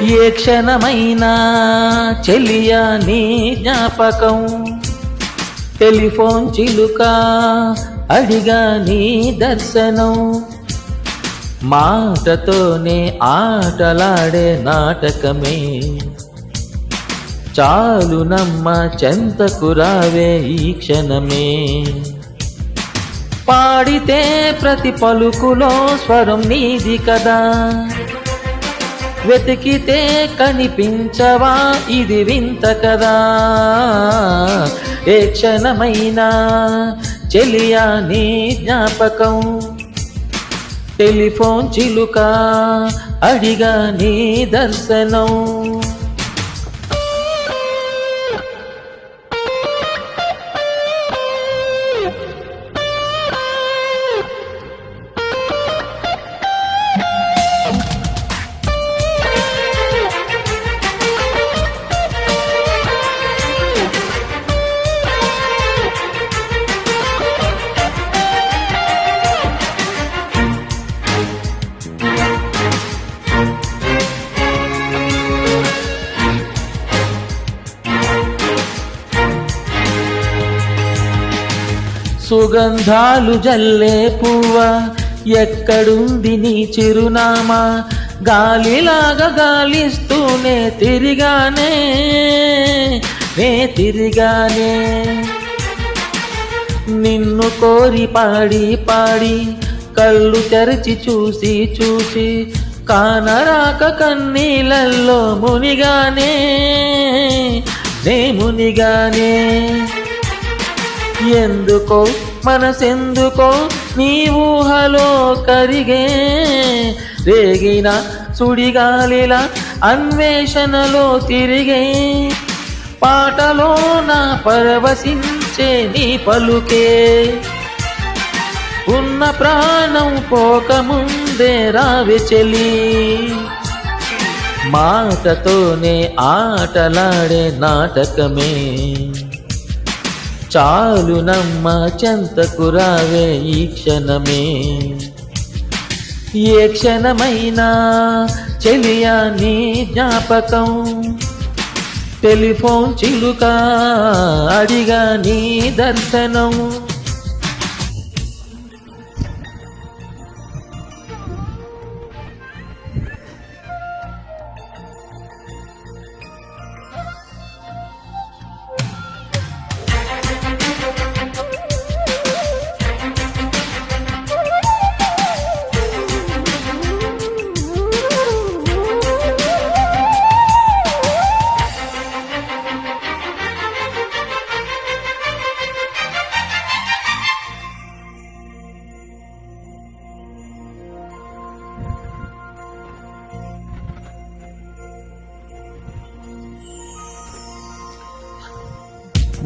ఏ క్షణమైనా చెలియా నీ జ్ఞాపకం, టెలిఫోన్ చిలుక అడిగా నీ దర్శనం, మాటతోనే ఆటలాడే నాటకమే, చాలు నమ్మ చెంతకు రావే ఈ క్షణమే. పాడితే ప్రతి పలుకులో స్వరం నీది కదా, వెతికితే కనిపించవా ఇది వింత కదా. ఏ క్షణమైనా చెలియా నీ జ్ఞాపకం, టెలిఫోన్ చిలుక అడిగా నీ దర్శనం. సుగంధాలు జల్లే పువ్వ ఎక్కడుంది నీ చిరునామా, గాలిలాగా గాలిస్తూనే తిరిగానే నిన్ను కోరి పాడి పాడి కళ్ళు తెరచి చూసి చూసి కానరాక కన్నీళ్ళల్లో మునిగానే ఎందుకో మనసెందుకో నీ ఊహలో కరిగే, రేగిన సుడిగాలిలా అన్వేషణలో తిరిగే, పాటలో నా పరవశించే నీ పలుకే, ఉన్న ప్రాణం పోకముందే రావే చెలి, మాటతోనే ఆటలాడే నాటకమే, చాలు నమ్మ చెంతకు రావే ఈ క్షణమే. ఏ క్షణమైనా చెలియా నీ జ్ఞాపకం, టెలిఫోన్ చిలుక అడిగా నీ దర్శనం.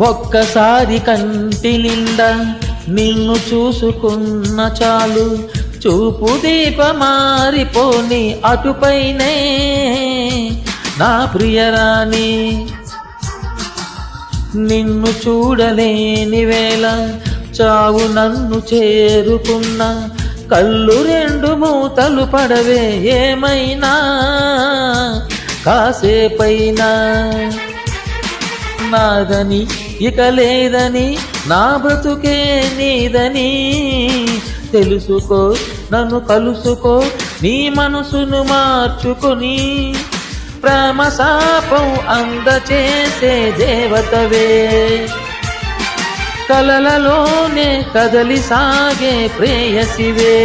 ఒక్కసారి కంటి నిండా నిన్ను చూసుకున్న చాలు, చూపు దీప మారిపోని అటుపైనే నా ప్రియరాణి, నిన్ను చూడలేని వేళ చావు నన్ను చేరుకున్న, కళ్ళు రెండు మూతలు పడవే ఏమైనా కాసేపైనా, నాదని ఇక లేదని నా బ్రతుకే నీదని తెలుసుకో, నన్ను కలుసుకో నీ మనసును మార్చుకొని, ప్రేమ శాపం అందచేసే దేవతవే, కలలలోనే కదలి సాగే ప్రేయసివే,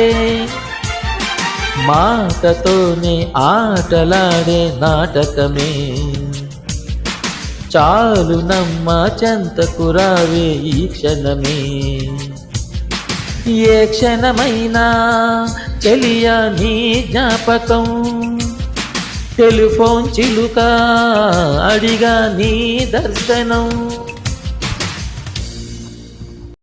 మాటతోనే ఆటలాడే నాటకమే, చాలు నమ్మ చెంతకు రావే ఈ క్షణమే. ఏ క్షణమైనా చెలియా నీ జ్ఞాపకం, టెలిఫోన్ చిలుక అడిగా నీ దర్శనం.